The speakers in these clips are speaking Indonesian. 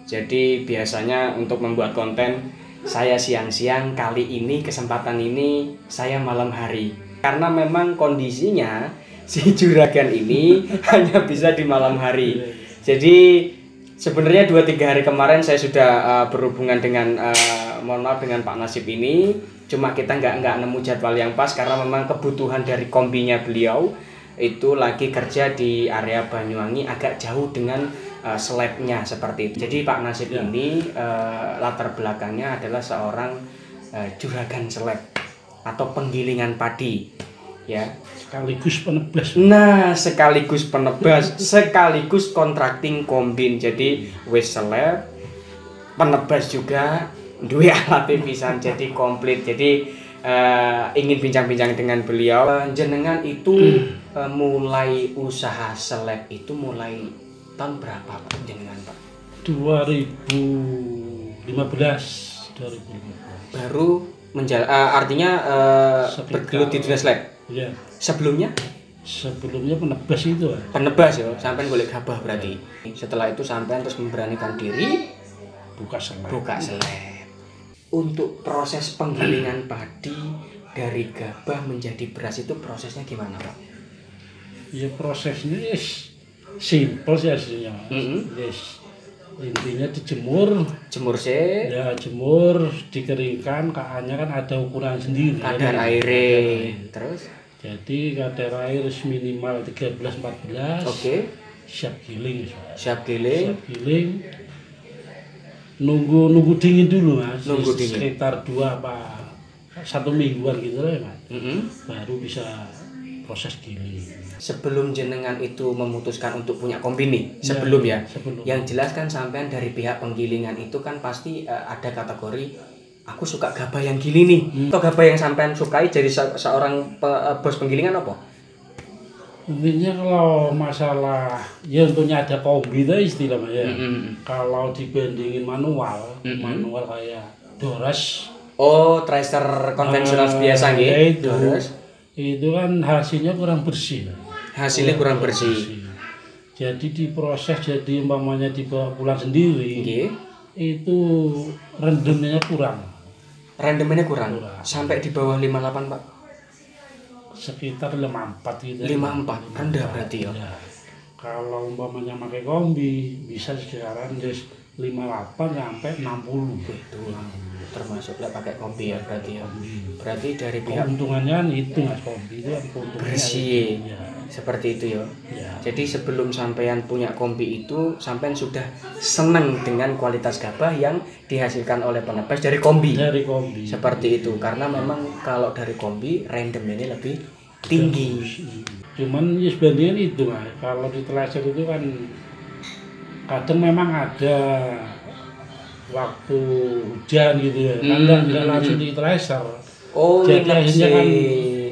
Jadi biasanya untuk membuat konten saya siang-siang, kali ini kesempatan ini saya malam hari. Karena memang kondisinya si juragan ini hanya bisa di malam hari. Jadi sebenarnya 2-3 hari kemarin saya sudah berhubungan dengan mohon maaf dengan Pak Nasib ini. Cuma kita nggak nemu jadwal yang pas karena memang kebutuhan dari kombinya beliau itu lagi kerja di area Banyuwangi agak jauh dengan slabnya seperti itu. Jadi Pak Nasib ini latar belakangnya adalah seorang juragan slab atau penggilingan padi, ya. Sekaligus penebas. Nah, sekaligus penebas, sekaligus kontrakting kombin. Jadi wis slab, penebas juga, duwe alat pisan, jadi komplit. Jadi ingin bincang-bincang dengan beliau. Jenengan itu mulai usaha slab itu mulai tahun berapa Pak jenengan Pak? 2015. Baru artinya bergelut di dunia slab. Ya. Sebelumnya Penebas itu. Penebas ya, sampean golek gabah berarti. Setelah itu sampean terus memberanikan diri Buka slab. Untuk proses penggilingan padi dari gabah menjadi beras itu prosesnya gimana Pak? Ya prosesnya simpel sih aslinya. Intinya dijemur. Jemur sih. Ya jemur, dikeringkan, KA-nya kan ada ukuran sendiri. Kadar airnya. Terus? Jadi kadar air minimal 13-14. Oke. Siap giling. Siap giling. Nunggu dingin dulu Mas. Nunggu dingin. Sekitar 1 mingguan gitu lah Mas. Baru bisa proses giling. Sebelum jenengan itu memutuskan untuk punya kombini, sebelum. Yang jelas kan sampean dari pihak penggilingan itu kan pasti ada kategori aku suka gabah yang gini nih. Atau gabah yang sampean sukai jadi seorang bos penggilingan apa? Intinya kalau masalah ya tentunya ada kombi itu istilahnya ya. Kalau dibandingin manual kayak Dorras. Oh, tracer konvensional biasa gitu. Itu kan hasilnya kurang bersih. Kurang bersih. Jadi diproses, jadi umpamanya dibawa pulang sendiri. Itu rendemennya kurang. Sampai di bawah 58 Pak. Sekitar 54 gitu. 54 rendah berarti ya. Kalau umpamanya pakai kombi bisa sekarang 58 sampai 60. Betul. Termasuk lah pakai kombi ya berarti ya. Berarti dari pihak keuntungannya itu Mas, kombi itu kan keuntungannya bersih. Seperti itu ya. Jadi sebelum sampean punya kombi itu sampean sudah senang dengan kualitas gabah yang dihasilkan oleh penebas dari kombi. Seperti itu. Karena memang kalau dari kombi rendemennya lebih tinggi. Cuman ya sebenarnya itu Mas, kalau di tracer itu kan kadang memang ada waktu hujan gitu ya, kan nggak langsung di tracer. Jadi akhirnya kan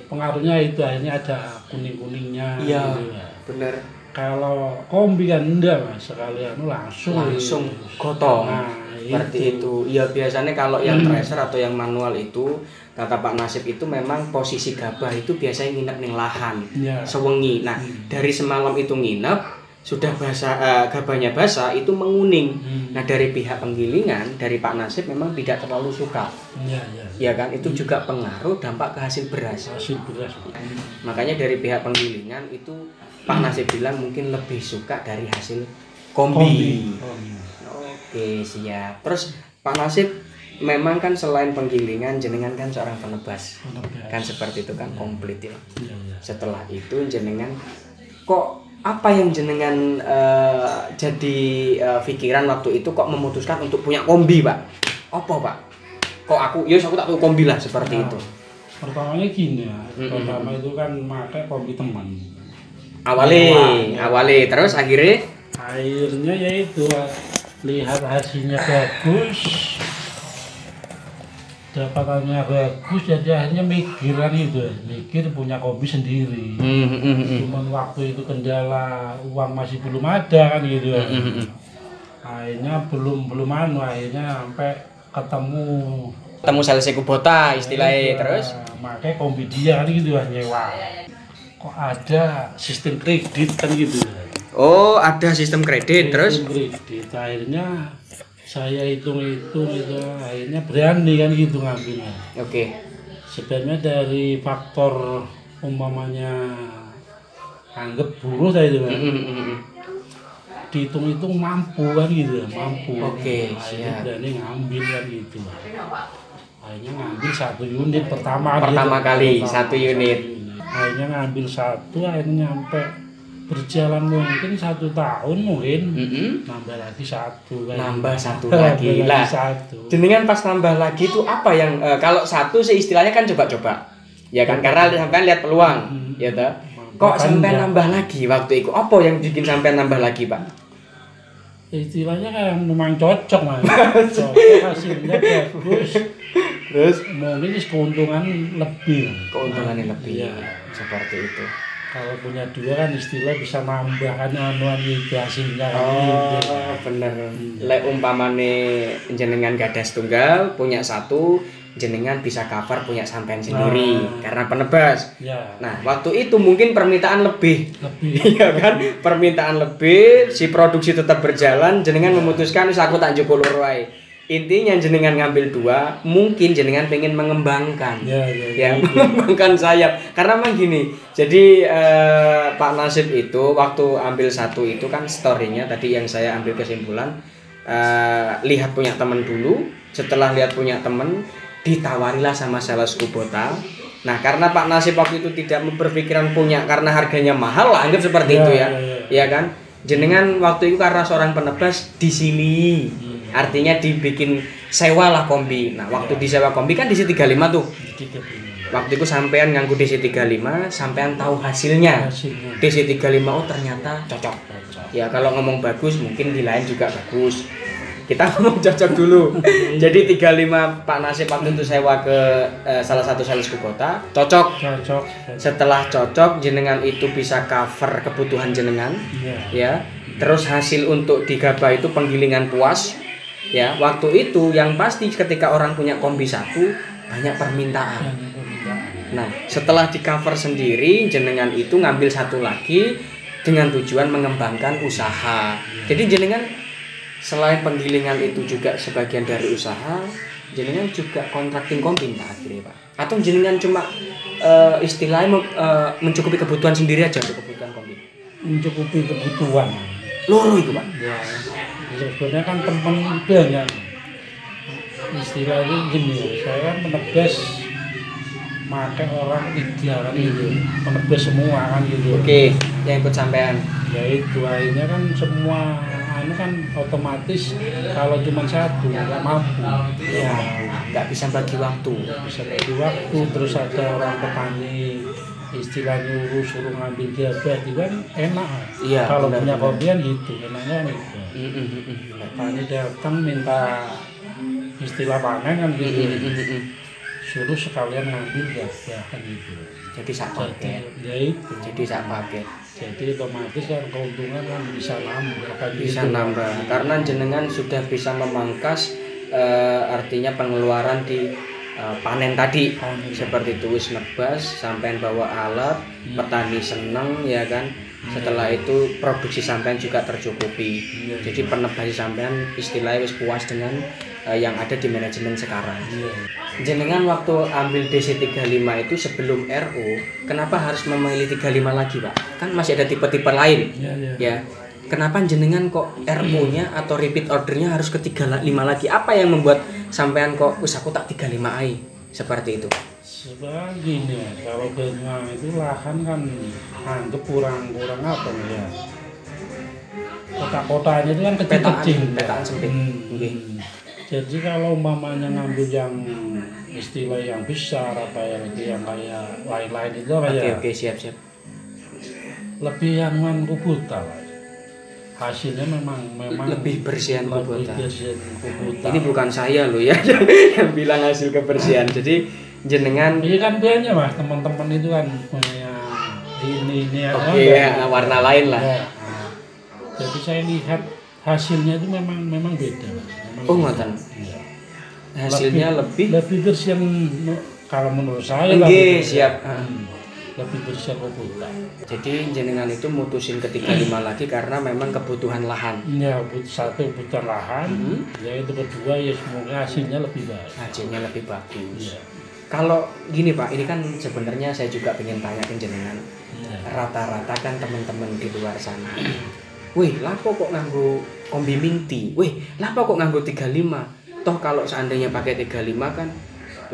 pengaruhnya itu akhirnya ada kuning-kuningnya. Iya, gitu ya. bener. Kalau kombi kan enggak Mas, sekalian langsung gotong. Nah, seperti itu. Iya, biasanya kalau yang tracer atau yang manual itu kata Pak Nasib itu memang posisi gabah itu biasanya nginep ning lahan. Sewengi. Nah, dari semalam itu nginep sudah basah, gabahnya basah itu menguning. Nah dari pihak penggilingan dari Pak Nasib memang tidak terlalu suka. Ya kan itu juga pengaruh dampak ke hasil beras. Makanya dari pihak penggilingan itu Pak Nasib bilang mungkin lebih suka dari hasil kombi. Oke siap. Terus Pak Nasib memang kan selain penggilingan jenengan kan seorang penebas. Kan seperti itu kan komplit ya. Setelah itu jenengan kok apa yang jenengan jadi pikiran waktu itu kok memutuskan untuk punya kombi Pak? Apa Pak? Kok aku tak tahu kombi lah seperti itu. Pertamanya gini ya, pertama itu kan pakai kombi teman. Awalnya terus akhirnya yaitu lihat hasilnya bagus, dapatannya bagus, jadi akhirnya mikir punya kombi sendiri. Cuman waktu itu kendala uang masih belum ada kan gitu. Akhirnya akhirnya sampai ketemu sales Kubota istilahnya terus pakai kombi dia kan gitu nyewa. Kok ada sistem kredit kan gitu. Oh, ada sistem kredit terus? Kredit. Akhirnya saya hitung-hitung itu, akhirnya berani kan gitu ngambilnya. Oke. Sebenarnya dari faktor umpamanya anggap buruh tadi itu kan. Dihitung-hitung mampu kan gitu ya, mampu. Oke, akhirnya berani ngambil kan gitu. Akhirnya ngambil 1 unit pertama kali 1 unit. Akhirnya ngambil 1, akhirnya nyampe berjalan mungkin 1 tahun mungkin nambah lagi 1 kan. Nambah 1 lagi lah. Jenengan pas nambah lagi itu apa yang kalau 1 sih istilahnya kan coba-coba. Ya kan karena sampai lihat peluang, ya toh. Kok sampai nambah lagi waktu itu? Apa yang bikin sampai nambah lagi, Pak? Istilahnya kan memang cocok Mas. Cocok, hasilnya bagus. Terus mungkin keuntungan lebih. Keuntungannya lebih. Ya. Seperti itu. Kalau punya 2 kan istilah bisa nambahkan anuan itu hasilnya. Oh, bener. Lek umpamane jenengan gadas tunggal, punya 1, jenengan bisa cover punya sampean sendiri karena penebas. Ya. Nah, waktu itu mungkin permintaan lebih. Iya kan? Permintaan lebih, si produksi tetap berjalan, jenengan memutuskan wis aku tak njupuk loro wae. Intinya jenengan ngambil 2, mungkin jenengan pengen mengembangkan. Ya, mengembangkan sayap. Karena memang gini. Jadi Pak Nasib itu waktu ambil 1 itu kan story-nya tadi yang saya ambil kesimpulan, lihat punya teman dulu, setelah lihat punya teman ditawarilah sama sales Kubota. Nah, karena Pak Nasib waktu itu tidak berpikiran punya karena harganya mahal lah, anggap seperti itu ya. Ya kan? Jenengan waktu itu karena seorang penebas di sini. Artinya dibikin sewa lah kombi. Nah, waktu disewa kombi kan DC35 tuh. Waktu itu sampean nganggo DC35, sampean tahu hasilnya. DC35 oh ternyata cocok. Ya kalau ngomong bagus mungkin di lain juga bagus. Kita ngomong cocok dulu. Jadi 35 Pak Nasib waktu itu sewa ke salah satu sales Kubota, cocok. Setelah cocok jenengan itu bisa cover kebutuhan jenengan. Ya. Terus hasil untuk digabah itu penggilingan puas. Ya, waktu itu yang pasti ketika orang punya kombi 1 banyak permintaan. Nah, setelah di cover sendiri, jenengan itu ngambil 1 lagi dengan tujuan mengembangkan usaha. Jadi jenengan selain penggilingan itu juga sebagian dari usaha, jenengan juga kontrakting kombi Pak akhirnya Pak. Atau jenengan cuma istilahnya mencukupi kebutuhan sendiri aja untuk kebutuhan kombi. Mencukupi kebutuhan. Loro itu Pak. Ya. Sebenarnya kan teman banyak istilahnya gini ya, saya kan penebas pakai orang 3 kan gitu, penebas semua kan gitu. Oke, yang ikut sampean. Ya itu akhirnya kan semua anu kan otomatis kalau cuma 1 nggak mampu. Ya, nggak bisa bagi waktu. Terus ada orang petani istilahnya suruh ngambil gabah itu kan enak. Iya, kalau punya kopian gitu enaknya gitu. Petani datang minta istilah panen kan gitu. Suruh sekalian ngambil gabah kan gitu. Jadi sak paket. Ya itu. Jadi sak paket. Jadi otomatis kan keuntungan kan bisa nambah kan bisa gitu. Nambah karena jenengan sudah bisa memangkas artinya pengeluaran di panen tadi. Seperti itu wis nebas sampean bawa alat, petani seneng ya kan. Setelah itu produksi sampean juga tercukupi. Jadi penebas sampean istilahnya wis puas dengan yang ada di manajemen sekarang. Jenengan waktu ambil DC35 itu sebelum RO, kenapa harus memilih 35 lagi, Pak? Kan masih ada tipe-tipe lain. Ya. Kenapa jenengan kok RO-nya atau repeat ordernya harus ke 35 lagi? Apa yang membuat sampean kok wis aku tak 35 ai? Seperti itu. Sebenarnya gini ya, kalau Banyuwangi itu lahan kan anggap kurang apa ya. Kota-kotanya itu kan kecil-kecil. Petaan sempit. Jadi kalau umpamanya ngambil yang istilah yang besar apa yang kayak lain-lain itu apa ya? Oke, siap. Lebih anuan Kubota. Hasilnya memang lebih bersihan Kubota. Ini Ini bukan saya loh ya yang bilang hasil kebersihan. Jadi jenengan ini kan banyak Mas, teman-teman itu kan punya ini Oke, ya, warna lain lah. Ya. Jadi saya lihat hasilnya itu memang beda. Oh, ngoten. Ya. Hasilnya lebih bersihan kalau menurut saya Oke, siap. lebih besar kubota. Jadi jenengan itu mutusin ke 35 lagi karena memang kebutuhan lahan. Ya, satu kebutuhan lahan, ya itu kedua ya semoga hasilnya lebih baik. Hasilnya lebih bagus. Ya. Kalau gini Pak, ini kan sebenarnya saya juga pengen tanya ke jenengan. Ya. Rata-rata kan teman-teman di luar sana. Wih, lapo kok nganggo kombi minti? Wih, lapo kok nganggo 35? Toh kalau seandainya pakai 35 kan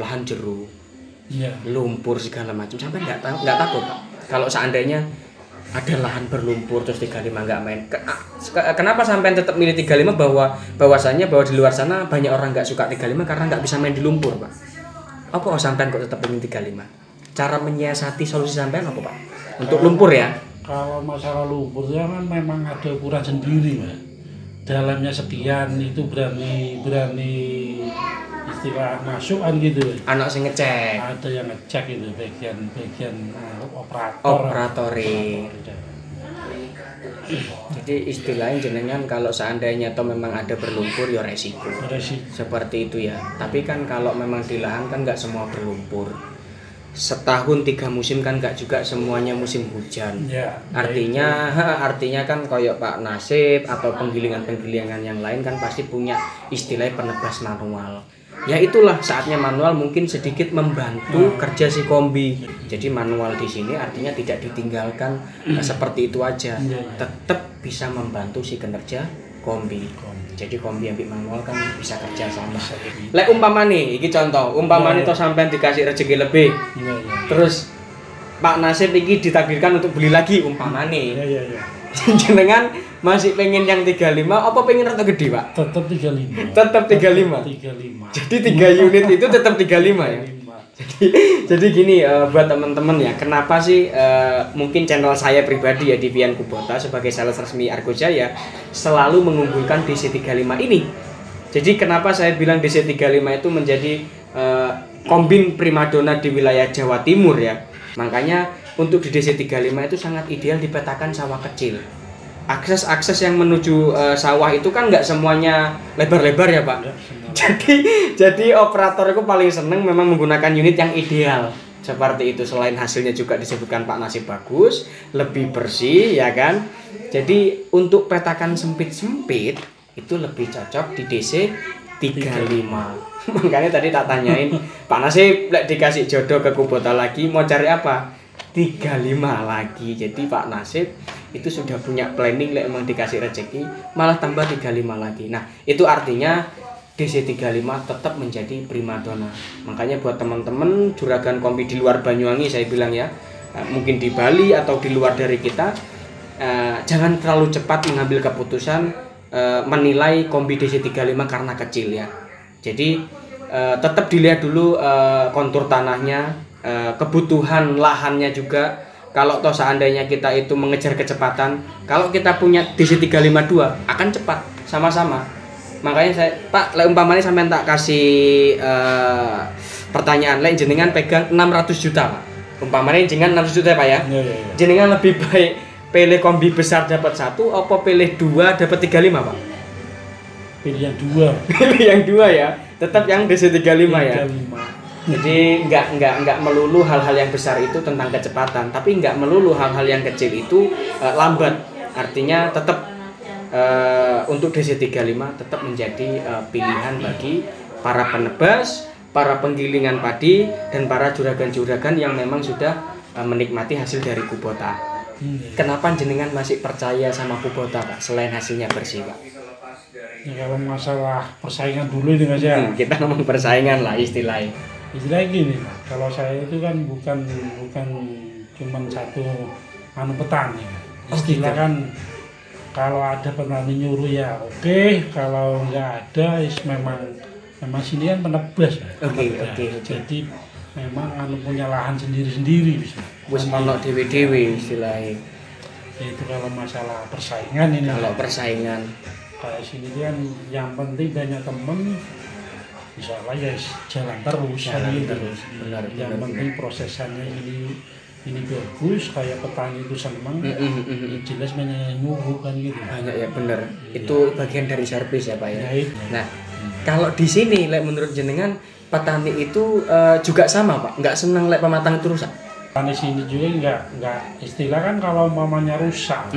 lahan jeruk, lumpur segala macam. Sampai nggak takut Pak? Kalau seandainya ada lahan berlumpur terus 35 nggak main. Kenapa sampai tetap milih 35 bahwasannya bahwa di luar sana banyak orang nggak suka 35 karena nggak bisa main di lumpur Pak? Apa sampean kok tetap ingin 35? Cara menyiasati solusi sampean apa Pak? Untuk lumpur ya? Kalau masalah lumpur ya kan memang ada ukuran sendiri Pak. Dalamnya sekian itu berani istilah masukan gitu. Anak sing ngecek. Ada yang ngecek itu bagian operator. Jadi istilahnya jenengan kalau seandainya atau memang ada berlumpur ya resiko. Seperti itu ya. Tapi kan kalau memang di lahan kan nggak semua berlumpur. Setahun 3 musim kan nggak juga semuanya musim hujan. Artinya kan koyok Pak Nasib atau penggilingan yang lain kan pasti punya istilah penebas manual. Ya itulah saatnya manual mungkin sedikit membantu kerja si kombi. Jadi manual di sini artinya tidak ditinggalkan seperti itu aja. Tetap bisa membantu si kinerja kombi. Jadi kombi ambil manual kan bisa kerja sama. Lek umpama nih, iki contoh, umpama nih toh sampean dikasih rezeki lebih. Terus Pak Nasib iki ditakdirkan untuk beli lagi umpama nih. Jenengan masih pengen yang 35 apa pengen rada gede, Pak? Tetap 35. Tetap 35. Jadi 3 unit itu tetap 35 ya. Jadi gini buat teman-teman ya, kenapa sih mungkin channel saya pribadi ya Divian Kubota sebagai sales resmi Argo Jaya selalu mengunggulkan DC35 ini. Jadi kenapa saya bilang DC35 itu menjadi kombin primadona di wilayah Jawa Timur ya. Makanya untuk di DC35 itu sangat ideal dipetakan sawah kecil. Akses yang menuju sawah itu kan nggak semuanya lebar-lebar ya Pak. Jadi operator itu paling seneng memang menggunakan unit yang ideal seperti itu. Selain hasilnya juga disebutkan Pak Nasib bagus, lebih bersih ya kan. Jadi untuk petakan sempit-sempit itu lebih cocok di DC 35. Makanya tadi tak tanyain Pak Nasib dikasih jodoh ke Kubota lagi mau cari apa? 35 lagi. Jadi Pak Nasib itu sudah punya planning emang dikasih rezeki malah tambah 35 lagi. Nah, itu artinya DC35 tetap menjadi primadona. Makanya buat teman-teman juragan kombi di luar Banyuwangi saya bilang ya, mungkin di Bali atau di luar dari kita, jangan terlalu cepat mengambil keputusan menilai kombi DC35 karena kecil ya. Jadi tetap dilihat dulu kontur tanahnya, kebutuhan lahannya juga. Kalau toh seandainya kita itu mengejar kecepatan, kalau kita punya DC352 akan cepat sama-sama. Makanya saya, Pak, umpamanya sampean tak kasih pertanyaan, jenengan pegang 600 juta, Pak. Umpamanya jenengan 600 juta, Pak ya. Jenengan lebih baik pilih kombi besar dapat 1 apa pilih 2 dapat 35, Pak? Pilih yang 2. Pilih yang 2 ya. Tetap yang DC35 ya. Jadi nggak melulu hal-hal yang besar itu tentang kecepatan, tapi nggak melulu hal-hal yang kecil itu lambat. Artinya tetap untuk DC35 tetap menjadi pilihan bagi para penebas, para penggilingan padi, dan para juragan-juragan yang memang sudah menikmati hasil dari Kubota. Kenapa jenengan masih percaya sama Kubota, Pak? Selain hasilnya bersih, Pak? Ya, kalau masalah persaingan dulu ini Mas ya. Kita ngomong persaingan lah istilahnya. Istilahnya gini, kalau saya itu kan bukan cuma satu petani. Istilah kan kalau ada petani nyuruh ya oke, kalau nggak ada memang sini kan penebas. Oke. Jadi memang punya lahan sendiri-sendiri bisa. Wis ono dewe-dewe istilahnya. Itu kalau masalah persaingan ini. Kalau persaingan kayak sini kan yang penting banyak temen. Insyaallah ya jalan terus. Benar. Yang penting prosesnya ini bagus, kayak petani itu senang. Jelas nyuguh kan gitu. Banyak ya benar. Itu bagian dari servis ya Pak ya. Nah, kalau di sini menurut jenengan petani itu juga sama Pak, nggak senang pematang itu rusak. Di sini juga enggak istilah kan kalau mamanya rusak,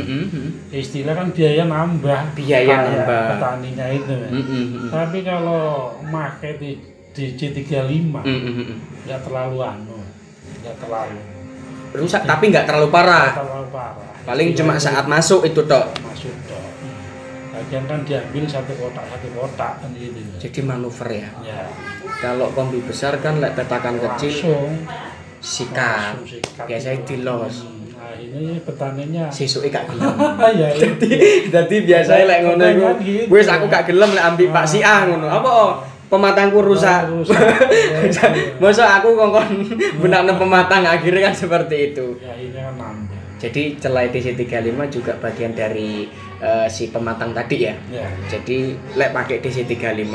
istilah kan biaya nambah petaninya itu. Tapi kalau pakai di C35 nggak terlalu nggak terlalu rusak, tapi nggak terlalu parah. Paling cuma saat masuk itu tok. Bagian kan diambil satu kotak kan gitu. Jadi manuver ya. Ya. Kalau kombi besar kan petakan kecil sikat. Biasanya dilos. Nah, ini petaninya sesuke gak gelem. Ya. Jadi biasanya lek ngono iku wis aku gak gelem lek ambek Pak Si A ngono. Apa pematangku rusak. Masa aku kongkon benakno pematang akhirnya kan seperti itu. Ya ini kan nambah. Jadi celai DC35 juga bagian dari si pematang tadi ya. Jadi lek pakai DC35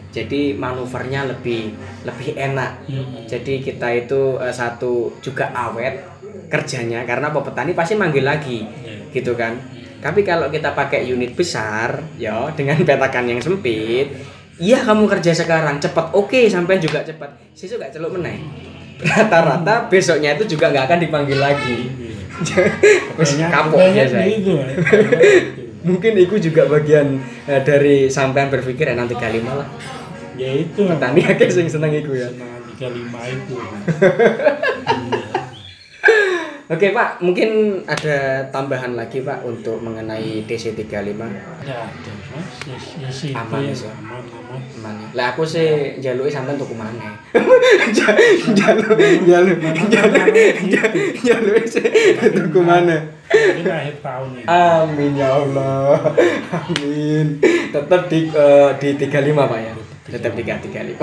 jadi manuvernya lebih enak. Jadi kita itu satu juga awet kerjanya karena petani pasti manggil lagi gitu kan. Tapi kalau kita pakai unit besar ya dengan petakan yang sempit, iya kamu kerja sekarang cepat, oke, sampai juga cepat, sesuk gak celuk meneh. Rata-rata besoknya itu juga nggak akan dipanggil lagi. Wis kapok biasa. Mungkin itu juga bagian dari sampean berpikir nanti 35 lah. Ya itu. Petani akeh sing seneng iku ya. 35 itu. Oke Pak, mungkin ada tambahan lagi Pak untuk mengenai DC35? Ya ada Mas, aman ya. Aman. Lah aku sih njaluke sampean tuku maneh. Njaluke sih tuku maneh. Ini akhir tahun ini. Amin ya Allah. Amin. Tetap di 35 Pak ya. Tetap di 35.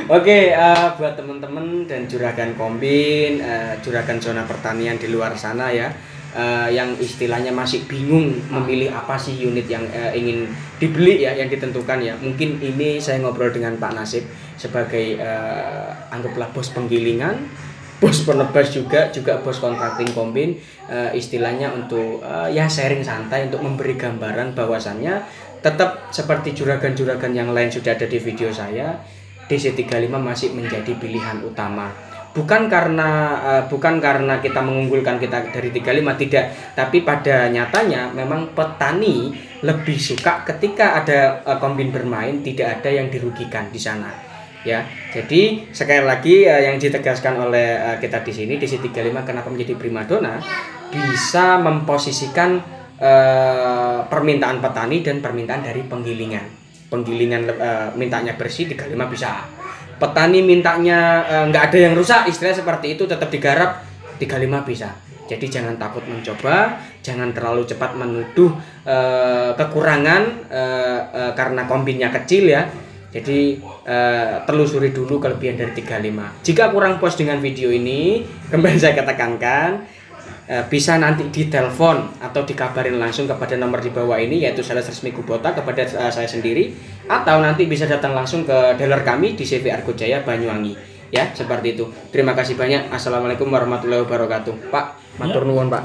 Oke, buat teman-teman dan juragan kombin, juragan zona pertanian di luar sana ya, yang istilahnya masih bingung memilih apa sih unit yang ingin dibeli ya, yang ditentukan ya. Mungkin ini saya ngobrol dengan Pak Nasib sebagai anggaplah bos penggilingan, bos penebas juga bos kontrakting kombin, istilahnya untuk ya sharing santai untuk memberi gambaran bahwasannya tetap seperti juragan-juragan yang lain sudah ada di video saya. DC35 masih menjadi pilihan utama. Bukan karena kita mengunggulkan kita dari 35 tidak, tapi pada nyatanya memang petani lebih suka ketika ada kombin bermain, tidak ada yang dirugikan di sana. Ya. Jadi sekali lagi yang ditegaskan oleh kita di sini DC35 kenapa menjadi primadona, bisa memposisikan permintaan petani dan permintaan dari penggilingan mintanya bersih 35 bisa, petani mintanya nggak ada yang rusak, istilahnya seperti itu, tetap digarap 35 bisa. Jadi jangan takut mencoba, jangan terlalu cepat menuduh kekurangan karena kombinnya kecil ya. Jadi telusuri dulu kelebihan dari 35. Jika kurang puas dengan video ini, kembali saya tekankan, bisa nanti ditelepon atau dikabarin langsung kepada nomor di bawah ini, yaitu sales resmi Kubota kepada saya sendiri, atau nanti bisa datang langsung ke dealer kami di CV Argojaya Banyuwangi ya, seperti itu. Terima kasih banyak. Assalamualaikum warahmatullahi wabarakatuh. Pak, matur nuwun Pak.